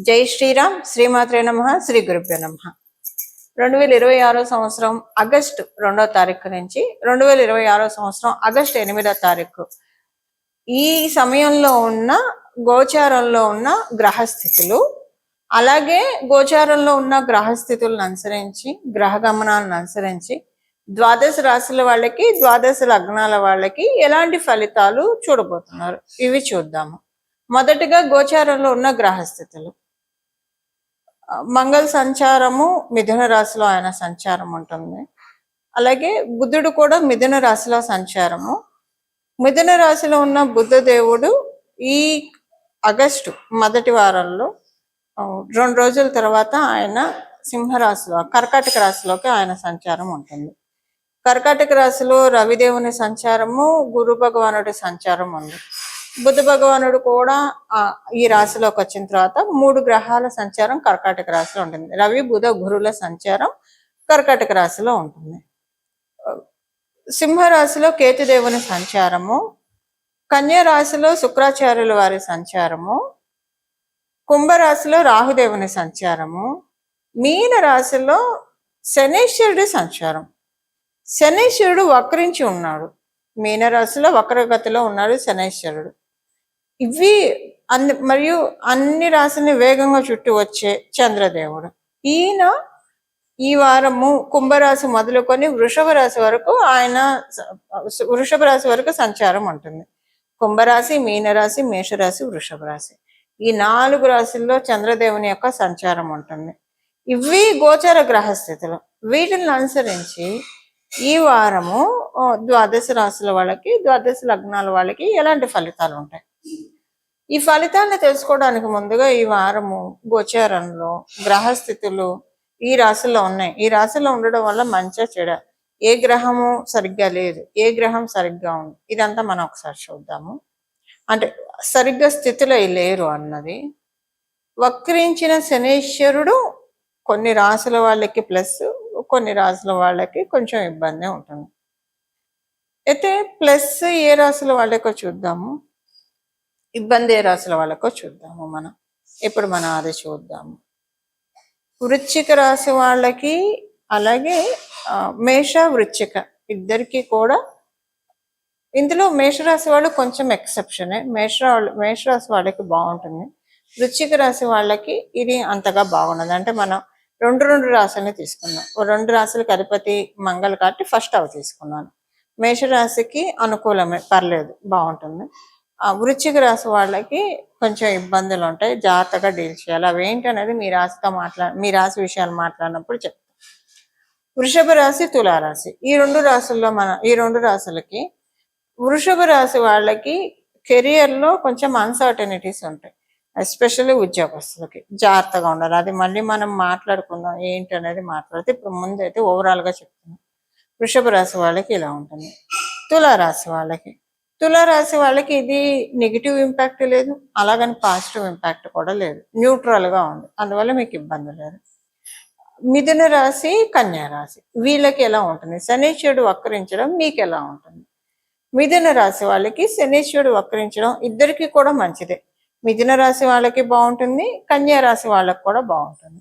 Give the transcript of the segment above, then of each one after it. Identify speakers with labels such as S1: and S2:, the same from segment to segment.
S1: జై శ్రీరామ్, శ్రీమాత్రే నమః, శ్రీ గురుభ్యో నమః. 2026 సంవత్సరం ఆగస్టు 2వ తారీఖు నుంచి 2026 సంవత్సరం ఆగస్టు 8వ తారీఖు ఈ సమయంలో ఉన్న గోచారంలో ఉన్న గ్రహస్థితులు, అలాగే గోచారంలో ఉన్న గ్రహస్థితులను అనుసరించి, గ్రహ గమనాలను అనుసరించి ద్వాదశ రాశుల వాళ్ళకి, ద్వాదశ లగ్నాల వాళ్ళకి ఎలాంటి ఫలితాలు చూడబోతున్నారు ఇవి చూద్దాము. మొదటిగా గోచారంలో ఉన్న గ్రహస్థితులు. మంగళ సంచారము మిథున రాశిలో ఆయన సంచారం ఉంటుంది. అలాగే బుధుడు కూడా మిథున రాశిలో సంచారము. మిథున రాశిలో ఉన్న బుద్ధ దేవుడు ఈ ఆగస్టు మొదటి వారంలో 2 రోజుల తర్వాత ఆయన సింహరాశిలో, కర్కాటక రాశిలోకి ఆయన సంచారం ఉంటుంది. కర్కాటక రాశిలో రవిదేవుని సంచారము, గురు భగవానుడి సంచారం ఉంది. బుధ భగవానుడు కూడా ఈ రాశిలోకి వచ్చిన తర్వాత 3 గ్రహాల సంచారం కర్కాటక రాశిలో ఉంటుంది. రవి, బుధ, గురుల సంచారం కర్కాటక రాశిలో ఉంటుంది. సింహరాశిలో కేతుదేవుని సంచారము, కన్యా రాశిలో శుక్రాచార్యుల వారి సంచారము, కుంభరాశిలో రాహుదేవుని సంచారము, మీన రాశిలో శనీశ్వరుడి సంచారం. శనీశ్వరుడు వక్రించి ఉన్నాడు. మీనరాశిలో వక్రగతిలో ఉన్నాడు శనీశ్వరుడు. ఇవి మరియు అన్ని రాశిని వేగంగా చుట్టూ వచ్చే చంద్రదేవుడు. ఈయన ఈ వారము కుంభరాశి మొదలుకొని వృషభ రాశి వరకు సంచారం ఉంటుంది. కుంభరాశి, మీనరాశి, మేషరాశి, వృషభ రాశి, ఈ 4 రాశుల్లో చంద్రదేవుని యొక్క సంచారం ఉంటుంది. ఇవి గోచర గ్రహస్థితులు. వీటిని అనుసరించి ఈ వారము ద్వాదశ రాశుల వాళ్ళకి, ద్వాదశ లగ్నాల వాళ్ళకి ఎలాంటి ఫలితాలు ఉంటాయి, ఈ ఫలితాలను తెలుసుకోవడానికి ముందుగా ఈ వారము గోచారంలో గ్రహస్థితులు ఈ రాశిలో ఉన్నాయి. ఈ రాశిలో ఉండడం వల్ల మంచిగా చెడ, ఏ గ్రహము సరిగ్గా లేదు, ఏ గ్రహం సరిగ్గా ఉంది, ఇదంతా మనం ఒకసారి చూద్దాము. అంటే సరిగ్గా స్థితిలో లేరు అన్నది. వక్రించిన శనీశ్వరుడు కొన్ని రాశుల వాళ్ళకి ప్లస్, కొన్ని రాశుల వాళ్ళకి కొంచెం ఇబ్బంది ఉంటుంది. అయితే ప్లస్ ఏ రాశుల వాళ్ళకో చూద్దాము, ఇబ్బంది ఏ రాశుల వాళ్ళకో చూద్దాము. ఇప్పుడు మనం అది చూద్దాము. వృశ్చిక రాశి వాళ్ళకి, అలాగే మేష వృశ్చిక ఇద్దరికి కూడా. ఇందులో మేషరాశి వాళ్ళు కొంచెం ఎక్సెప్షనే. మేషరాశి వాళ్ళకి బాగుంటుంది. వృశ్చిక రాశి వాళ్ళకి ఇది అంతగా బాగున్నది. అంటే మనం రెండు రాశులని తీసుకున్నాం. 2 రాశులకు అధిపతి మంగళ కాబట్టి ఫస్ట్ అవి తీసుకున్నాను. మేషరాశికి అనుకూలమే, పర్లేదు, బాగుంటుంది. వృశ్చిక రాశి వాళ్ళకి కొంచెం ఇబ్బందులు ఉంటాయి, జాగ్రత్తగా డీల్ చేయాలి. అవి ఏంటి అనేది మీ రాశి విషయాలు మాట్లాడినప్పుడు చెప్తాం. వృషభ రాశి, తులారాశి, ఈ 2 రాశులకి, వృషభ రాశి వాళ్ళకి కెరియర్లో కొంచెం అన్సర్టనిటీస్ ఉంటాయి. ఎస్పెషల్లీ ఉద్యోగస్తులకి జాగ్రత్తగా ఉండాలి. అది మళ్ళీ మనం మాట్లాడుకుందాం ఏంటి అనేది మాట్లాడితే, ఇప్పుడు ముందైతే ఓవరాల్గా చెప్తున్నాం. వృషభ రాశి వాళ్ళకి ఇలా ఉంటుంది. తులారాశి వాళ్ళకి ఇది నెగిటివ్ ఇంపాక్ట్ లేదు, అలాగని పాజిటివ్ ఇంపాక్ట్ కూడా లేదు, న్యూట్రల్గా ఉంది. అందువల్ల మీకు ఇబ్బంది లేదు. మిథున రాశి, కన్యా రాశి వీళ్ళకి ఎలా ఉంటుంది, శనీశ్వరుడు వక్రించడం మీకు ఎలా ఉంటుంది? మిథున రాశి వాళ్ళకి శనీశ్వరుడు వక్రించడం ఇద్దరికి కూడా మంచిదే. మిథున రాశి వాళ్ళకి బాగుంటుంది, కన్యా రాశి వాళ్ళకి కూడా బాగుంటుంది.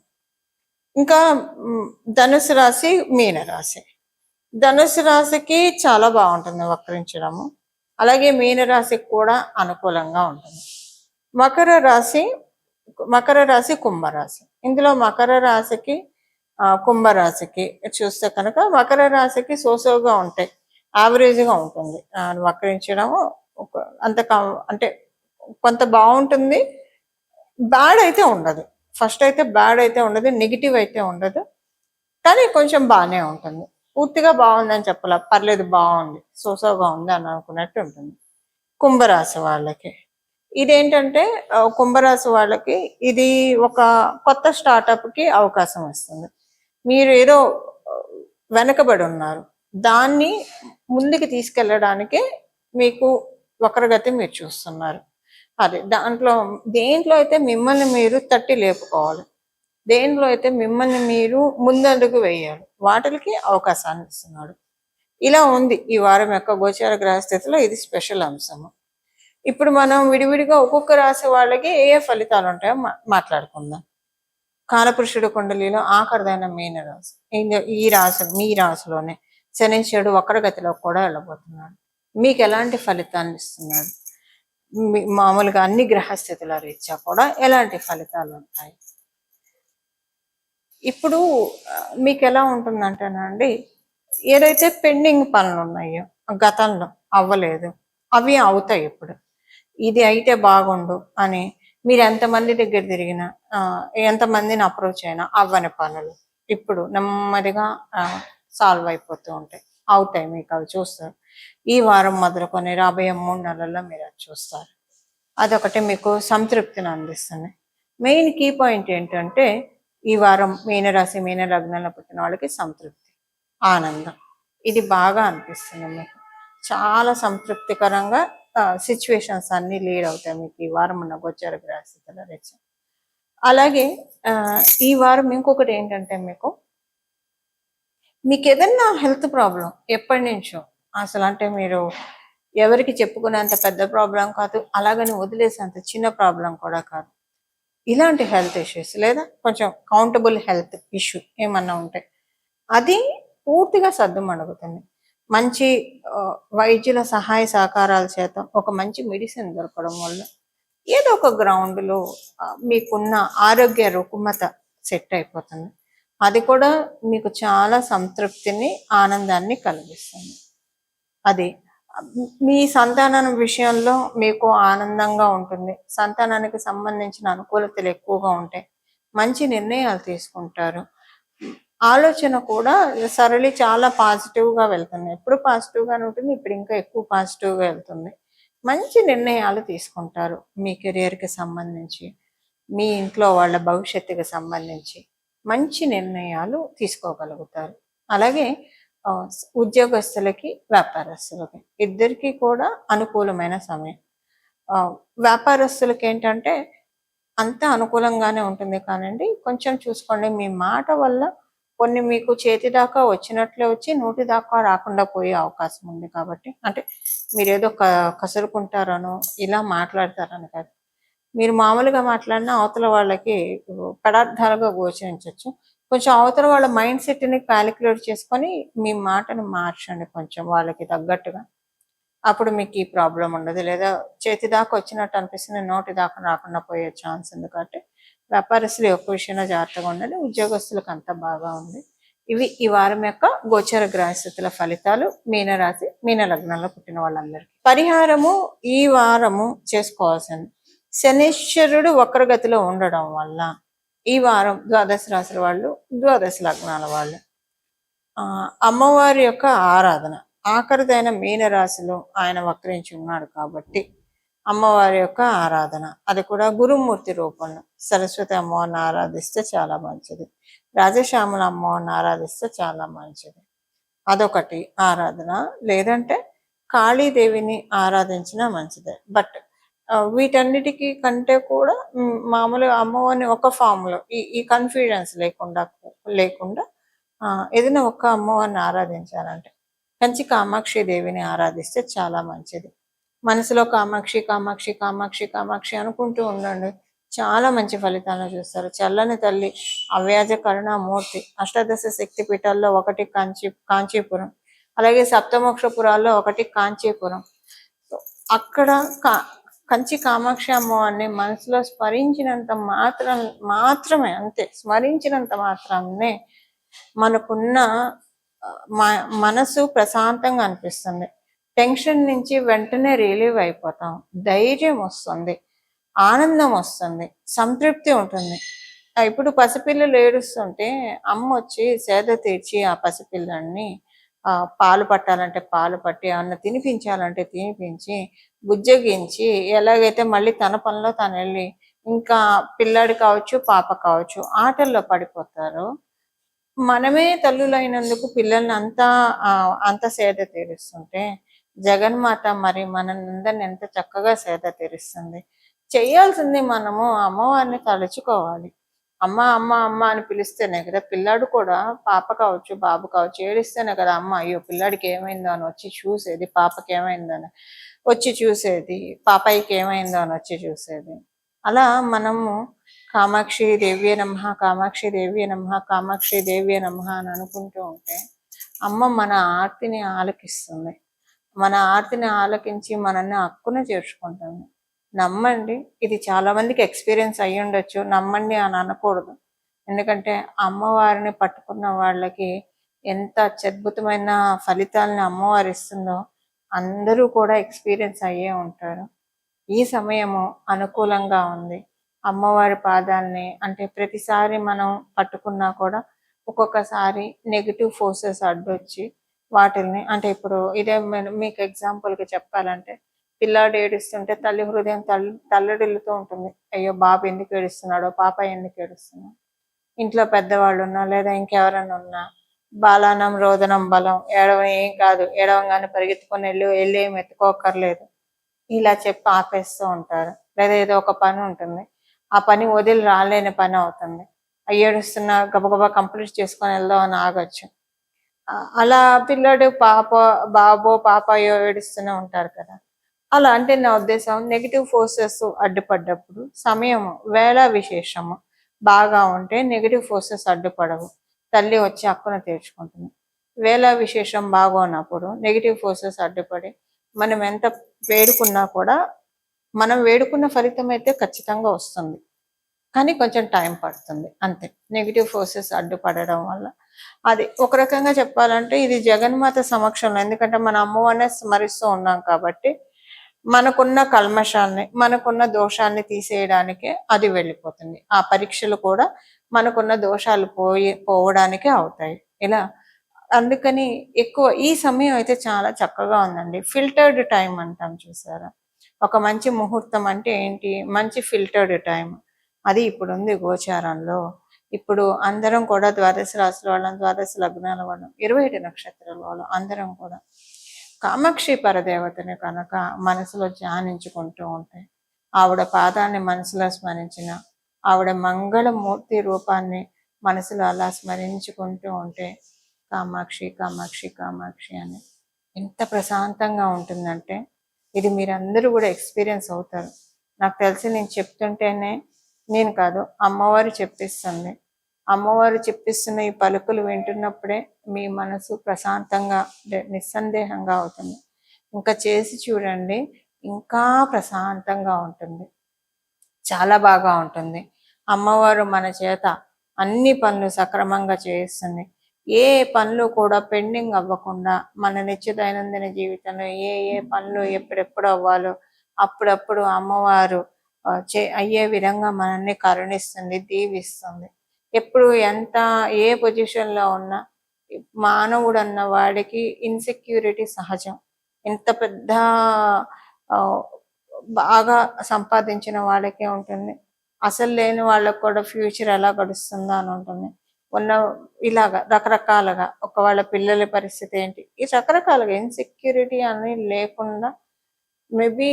S1: ఇంకా ధనుసు రాశి, మీన రాశి. ధనుసు రాశికి చాలా బాగుంటుంది వక్రించడము, అలాగే మీన రాశికి కూడా అనుకూలంగా ఉంటుంది. మకర రాశి, కుంభరాశి. ఇందులో మకర రాశికి, కుంభరాశికి చూస్తే కనుక మకర రాశికి సోసోగా ఉంటాయి, యావరేజ్గా ఉంటుంది. వక్రించడము అంటే కొంత బాగుంటుంది, బ్యాడ్ అయితే ఉండదు. ఫస్ట్ అయితే బ్యాడ్ అయితే ఉండదు, నెగిటివ్ అయితే ఉండదు, కానీ కొంచెం బాగానే ఉంటుంది. పూర్తిగా బాగుందని చెప్పాల, పర్లేదు, బాగుంది, సోసోగా ఉంది అని అనుకున్నట్టు ఉంటుంది. కుంభరాశి వాళ్ళకి ఇదేంటంటే, కుంభరాశి వాళ్ళకి ఇది ఒక కొత్త స్టార్టప్కి అవకాశం ఇస్తుంది. మీరు ఏదో వెనకబడి ఉన్నారు, దాన్ని ముందుకు తీసుకెళ్ళడానికే మీకు వక్రగతి మీరు చూస్తున్నారు. అదే దేంట్లో అయితే మిమ్మల్ని మీరు తట్టి లేపుకోవాలి, దేంట్లో అయితే మిమ్మల్ని మీరు ముందడుగు వేయాలి, వాటికి అవకాశాన్ని ఇస్తున్నాడు. ఇలా ఉంది ఈ వారం యొక్క గోచార గ్రహస్థితిలో. ఇది స్పెషల్ అంశము. ఇప్పుడు మనం విడివిడిగా ఒక్కొక్క రాశి వాళ్ళకి ఏ ఏ ఫలితాలు ఉంటాయో మాట్లాడుకుందాం. కాలపురుషుడు కుండలిలో ఆఖరిదైన మీన రాశి. ఈ రాశి మీ రాశిలోనే శనీశ్వరుడు వక్రగతిలో కూడా వెళ్ళబోతున్నాడు. మీకు ఎలాంటి ఫలితాన్ని ఇస్తున్నాడు? మామూలుగా అన్ని గ్రహస్థితుల రీత్యా కూడా ఎలాంటి ఫలితాలు ఉంటాయి? ఇప్పుడు మీకు ఎలా ఉంటుందంటేనండి, ఏదైతే పెండింగ్ పనులు ఉన్నాయో గతంలో అవ్వలేదు, అవి అవుతాయి ఇప్పుడు. ఇది అయితే బాగుండు అని మీరు ఎంతమంది దగ్గర తిరిగినా, ఎంతమందిని అప్రోచ్ అయినా అవ్వని పనులు ఇప్పుడు నెమ్మదిగా సాల్వ్ అయిపోతూ ఉంటాయి, అవుతాయి. మీకు అవి చూస్తారు. ఈ వారం మొదలుకొని రాబోయే 3 నెలల్లో మీరు అది చూస్తారు. అదొకటి మీకు సంతృప్తిని అందిస్తుంది. మెయిన్ కీ పాయింట్ ఏంటంటే, ఈ వారం మీనరాశి మీన లగ్నంలో పుట్టిన వాళ్ళకి సంతృప్తి, ఆనందం, ఇది బాగా అనిపిస్తుంది మీకు. చాలా సంతృప్తికరంగా సిచ్యువేషన్స్ అన్ని లీడ్ అవుతాయి మీకు ఈ వారం ఉన్న గోచర గ్రహస్థితుల రీత్యా. అలాగే ఈ వారం ఇంకొకటి ఏంటంటే, మీకు ఏదన్నా హెల్త్ ప్రాబ్లం ఎప్పటి నుంచో అసలు, అంటే మీరు ఎవరికి చెప్పుకునేంత పెద్ద ప్రాబ్లం కాదు, అలాగని వదిలేసేంత చిన్న ప్రాబ్లం కూడా కాదు. ఇలాంటి హెల్త్ ఇష్యూస్ లేదా కొంచెం కౌంటబుల్ హెల్త్ ఇష్యూ ఏమన్నా ఉంటాయి, అది పూర్తిగా సర్దుమణుగుతుంది. మంచి వైద్యుల సహాయ సహకారాల చేత ఒక మంచి మెడిసిన్ దొరకడం వల్ల ఏదో ఒక గ్రౌండ్లో మీకున్న ఆరోగ్య రుగ్మత సెట్ అయిపోతుంది. అది కూడా మీకు చాలా సంతృప్తిని, ఆనందాన్ని కలిగిస్తుంది. అది మీ సంతానం విషయంలో మీకు ఆనందంగా ఉంటుంది. సంతానానికి సంబంధించిన అనుకూలతలు ఎక్కువగా ఉంటాయి. మంచి నిర్ణయాలు తీసుకుంటారు. ఆలోచన కూడా సరళి చాలా పాజిటివ్గా వెళ్తుంది. ఎప్పుడు పాజిటివ్గానే ఉంటుంది, ఇప్పుడు ఇంకా ఎక్కువ పాజిటివ్గా వెళ్తుంది. మంచి నిర్ణయాలు తీసుకుంటారు మీ కెరియర్కి సంబంధించి, మీ ఇంట్లో వాళ్ళ భవిష్యత్తుకి సంబంధించి మంచి నిర్ణయాలు తీసుకోగలుగుతారు. అలాగే ఉద్యోగస్తులకి, వ్యాపారస్తులకి ఇద్దరికీ కూడా అనుకూలమైన సమయం. వ్యాపారస్తులకి ఏంటంటే అంతా అనుకూలంగానే ఉంటుంది, కానండి కొంచెం చూసుకోండి, మీ మాట వల్ల కొన్ని మీకు చేతి దాకా వచ్చినట్లే వచ్చి నోటి దాకా రాకుండా పోయే అవకాశం ఉంది. కాబట్టి అంటే మీరు ఏదో కసురుకుంటారనో ఇలా మాట్లాడతారని కాదు, మీరు మామూలుగా మాట్లాడినా అవతల వాళ్ళకి పదార్థాలుగా గోచరించవచ్చు. కొంచెం అవతల వాళ్ళ మైండ్ సెట్ని క్యాలిక్యులేట్ చేసుకొని మీ మాటను మార్చండి కొంచెం వాళ్ళకి తగ్గట్టుగా. అప్పుడు మీకు ఈ ప్రాబ్లం ఉండదు. లేదా చేతి దాకా వచ్చినట్టు అనిపిస్తుంది, నోటి దాకా రాకుండా పోయే ఛాన్స్ ఉంది. కాబట్టి వ్యాపారస్తులు ఒక్క విషయంలో జాగ్రత్తగా ఉండండి. ఉద్యోగస్తులకు అంతా బాగా ఉంది. ఇవి ఈ వారం యొక్క గోచర గ్రహస్థితుల ఫలితాలు మీనరాశి మీన లగ్నంలో పుట్టిన వాళ్ళందరికీ. పరిహారము ఈ వారము చేసుకోవాల్సింది, శనీశ్వరుడు వక్రగతిలో ఉండడం వల్ల ఈ వారం ద్వాదశ రాశుల వాళ్ళు, ద్వాదశ లగ్నాల వాళ్ళు అమ్మవారి యొక్క ఆరాధన, ఆఖరిదైన మీనరాశిలో ఆయన వక్రించి ఉన్నాడు కాబట్టి అమ్మవారి యొక్క ఆరాధన, అది కూడా గురుమూర్తి రూపంలో సరస్వతి అమ్మవారిని ఆరాధిస్తే చాలా మంచిది. రాజశ్యామల అమ్మవారిని ఆరాధిస్తే చాలా మంచిది. అదొకటి ఆరాధన. లేదంటే కాళీదేవిని ఆరాధించినా మంచిదే. బట్ వీటన్నిటికీ కంటే కూడా మామూలుగా అమ్మవారిని ఒక ఫామ్లో ఈ కన్ఫ్యూజన్స్ లేకుండా ఏదైనా ఒక్క అమ్మవారిని ఆరాధించాలంటే కంచి కామాక్షి దేవిని ఆరాధిస్తే చాలా మంచిది. మనసులో కామాక్షి కామాక్షి కామాక్షి కామాక్షి అనుకుంటూ ఉండండి, చాలా మంచి ఫలితాలను చూస్తారు. చల్లని తల్లి, అవ్యాజ కరుణామూర్తి. అష్టాదశ శక్తి పీఠాల్లో ఒకటి కాంచీపురం, అలాగే సప్తమోక్షపురాల్లో ఒకటి కాంచీపురం. అక్కడ కంచి కామాక్షి అమ్మవారిని మనసులో స్మరించినంత మాత్రమే, అంతే, స్మరించినంత మాత్రమే మనకున్న మనసు ప్రశాంతంగా అనిపిస్తుంది. టెన్షన్ నుంచి వెంటనే రిలీవ్ అయిపోతాం, ధైర్యం వస్తుంది, ఆనందం వస్తుంది, సంతృప్తి ఉంటుంది. ఇప్పుడు పసిపిల్లలు ఏడుస్తుంటే అమ్మ వచ్చి సేద తీర్చి ఆ పసిపిల్లల్ని పాలు పట్టాలంటే పాలు పట్టి, అన్న తినిపించాలంటే తినిపించి, బుజ్జగించి, ఎలాగైతే మళ్ళీ తన పనిలో తను వెళ్ళి ఇంకా పిల్లాడు కావచ్చు పాప కావచ్చు ఆటల్లో పడిపోతారు, మనమే తల్లులైనందుకు పిల్లల్ని అంత సేద తీరుస్తుంటే జగన్మాత మరి మనందరిని ఎంత చక్కగా సేద తీరుస్తుంది. చేయాల్సింది మనము అమ్మవారిని తలుచుకోవాలి, అమ్మ అమ్మ అమ్మ అని పిలిస్తేనే కదా పిల్లాడు కూడా, పాప కావచ్చు బాబు కావచ్చు, ఏడిస్తేనే కదా అమ్మ అయ్యో పిల్లాడికి ఏమైందో అని వచ్చి చూసేది, పాపకి ఏమైందో అని వచ్చి చూసేది, పాపాయికి ఏమైందో అని వచ్చి చూసేది. అలా మనము కామాక్షి దేవ్యే నమః, కామాక్షి దేవ్యే నమః, కామాక్షి దేవ్యే నమః అని అనుకుంటూ ఉంటే అమ్మ మన ఆర్తిని ఆలకిస్తుంది. మన ఆర్తిని ఆలకించి మనల్ని హక్కున చేర్చుకుంటుంది. నమ్మండి, ఇది చాలా మందికి ఎక్స్పీరియన్స్ అయ్యి ఉండొచ్చు. నమ్మండి అని అనకూడదు. ఎందుకంటే అమ్మవారిని పట్టుకున్న వాళ్ళకి ఎంత అత్యద్భుతమైన ఫలితాలను అమ్మవారు ఇస్తుందో అందరూ కూడా ఎక్స్పీరియన్స్ అయ్యే ఉంటారు. ఈ సమయము అనుకూలంగా ఉంది. అమ్మవారి పాదాలని అంటే ప్రతిసారి మనం పట్టుకున్నా కూడా ఒక్కొక్కసారి నెగిటివ్ ఫోర్సెస్ అడ్డొచ్చి వాటిల్ని అంటే ఇప్పుడు ఇదే మీకు ఎగ్జాంపుల్గా చెప్పాలంటే పిల్లాడు ఏడుస్తుంటే తల్లి హృదయం తల్లడిల్లుతూ ఉంటుంది. అయ్యో బాబు ఎందుకు ఏడుస్తున్నాడో, పాప ఎందుకు ఏడుస్తున్నాడు. ఇంట్లో పెద్దవాళ్ళు ఉన్నా లేదా ఇంకెవరైనా ఉన్నా బాలానం రోదనం బలం, ఏడవం ఏం కాదు, ఏడవంగానే పరిగెత్తుకొని వెళ్ళి ఏం ఎత్తుకోకర్లేదు ఇలా చెప్పి ఆపేస్తూ ఉంటారు. లేదా ఏదో ఒక పని ఉంటుంది, ఆ పని వదిలి రాలేని పని అవుతుంది, ఏడుస్తున్నా గబగబా కంప్లీట్ చేసుకొని వెళ్దాం అని ఆగొచ్చు. అలా పిల్లడు బాబో పాపయో ఏడుస్తూనే ఉంటారు కదా. అలా అంటే నా ఉద్దేశం నెగిటివ్ ఫోర్సెస్ అడ్డుపడ్డప్పుడు సమయము వేళ విశేషము బాగా ఉంటే నెగిటివ్ ఫోర్సెస్ అడ్డుపడవు, తల్లి వచ్చి హక్కున తీర్చుకుంటుంది. వేళ విశేషం బాగున్నప్పుడు నెగిటివ్ ఫోర్సెస్ అడ్డుపడి మనం ఎంత వేడుకున్నా కూడా మనం వేడుకున్న ఫలితం అయితే ఖచ్చితంగా వస్తుంది, కానీ కొంచెం టైం పడుతుంది అంతే, నెగిటివ్ ఫోర్సెస్ అడ్డుపడడం వల్ల. అది ఒక రకంగా చెప్పాలంటే ఇది జగన్మాత సమక్షంలో, ఎందుకంటే మన అమ్మవారినే స్మరిస్తూ ఉన్నాం కాబట్టి మనకున్న కల్మషాన్ని మనకున్న దోషాన్ని తీసేయడానికే అది వెళ్ళిపోతుంది. ఆ పరీక్షలు కూడా మనకున్న దోషాలు పోవడానికే అవుతాయి ఇలా. అందుకని ఎక్కువ ఈ సమయం అయితే చాలా చక్కగా ఉందండి. ఫిల్టర్డ్ టైం అంటాం చూసారా, ఒక మంచి ముహూర్తం అంటే ఏంటి, మంచి ఫిల్టర్డ్ టైం అది ఇప్పుడు ఉంది గోచారంలో. ఇప్పుడు అందరం కూడా ద్వాదశ రాశుల వాళ్ళం, ద్వాదశ లగ్నాల వాళ్ళం, 27 నక్షత్రాల వాళ్ళం అందరం కూడా కామాక్షి పరదేవతని కనుక మనసులో ధ్యానించుకుంటూ ఉంటే, ఆవిడ పాదాన్ని మనసులో స్మరించిన, ఆవిడ మంగళమూర్తి రూపాన్ని మనసులో అలా స్మరించుకుంటూ ఉంటే కామాక్షి కామాక్షి కామాక్షి అని ఎంత ప్రశాంతంగా ఉంటుందంటే ఇది మీరందరూ కూడా ఎక్స్పీరియన్స్ అవుతారు. నాకు తెలిసి నేను చెప్తుంటేనే, నేను కాదు అమ్మవారు చెప్పిస్తుంది. అమ్మవారు చెప్పిస్తున్న ఈ పలుకులు వింటున్నప్పుడే మీ మనసు ప్రశాంతంగా నిస్సందేహంగా అవుతుంది. ఇంకా చేసి చూడండి, ఇంకా ప్రశాంతంగా ఉంటుంది, చాలా బాగా ఉంటుంది. అమ్మవారు మన చేత అన్ని పనులు సక్రమంగా చేయిస్తుంది. ఏ పనులు కూడా పెండింగ్ అవ్వకుండా మన నిత్య దైనందిన జీవితంలో ఏ ఏ పనులు ఎప్పుడెప్పుడు అవ్వాలో అప్పుడప్పుడు అమ్మవారు అయ్యే విధంగా మనల్ని కరుణిస్తుంది, దీవిస్తుంది. ఎప్పుడు ఎంత ఏ పొజిషన్లో ఉన్నా మానవుడు అన్న వాడికి ఇన్సెక్యూరిటీ సహజం. ఎంత పెద్ద బాగా సంపాదించిన వాళ్ళకే ఉంటుంది, అసలు లేని వాళ్ళకు కూడా ఫ్యూచర్ ఎలా గడుస్తుందో అని ఉంటుంది. ఇలాగా రకరకాలుగా ఒక వాళ్ళ పిల్లల పరిస్థితి ఏంటి, ఈ రకరకాలుగా ఇన్సెక్యూరిటీ అని లేకుండా మేబీ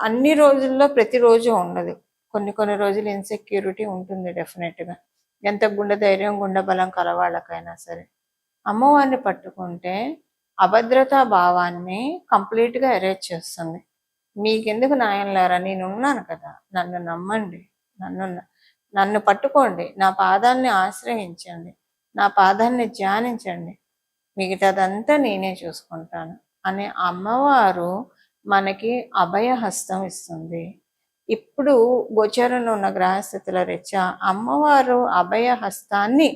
S1: అన్ని రోజుల్లో ప్రతిరోజు ఉండదు, కొన్ని రోజులు ఇన్సెక్యూరిటీ ఉంటుంది డెఫినెట్గా. ఎంత గుండె ధైర్యం గుండె బలం కలవాళ్ళకైనా సరే అమ్మవారిని పట్టుకుంటే అభద్రతా భావాన్ని కంప్లీట్గా ఎరేజ్ చేస్తుంది. మీకెందుకు నాయనలారా, నేనున్నాను కదా, నన్ను నమ్మండి, నన్ను పట్టుకోండి, నా పాదాన్ని ఆశ్రయించండి, నా పాదాన్ని ధ్యానించండి, మిగతాదంతా నేనే చూసుకుంటాను అనే అమ్మవారు మనకి అభయహస్తం ఇస్తుంది. ఇప్పుడు గోచరంలో ఉన్న గ్రహస్థితుల రీత్యా అమ్మవారు అభయహస్తాన్ని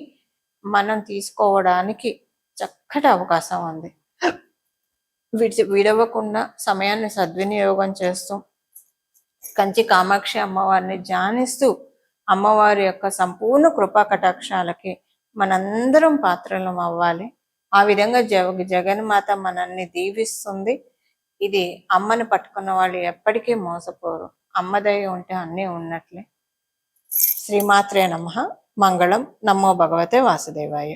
S1: మనం తీసుకోవడానికి చక్కటి అవకాశం ఉంది. విడవకుండా సమయాన్ని సద్వినియోగం చేస్తూ కంచి కామాక్షి అమ్మవారిని ధ్యానిస్తూ అమ్మవారి యొక్క సంపూర్ణ కృపా కటాక్షాలకి మనందరం పాత్రలం అవ్వాలి. ఆ విధంగా జగన్మాత మనల్ని దీవిస్తుంది. ఇది అమ్మని పట్టుకున్న వాళ్ళు ఎప్పటికీ మోసపోరు. అమ్మదయ ఉంటే అన్నీ ఉన్నట్లే. శ్రీమాత్రే నమః. మంగళం. నమో భగవతే వాసుదేవాయ.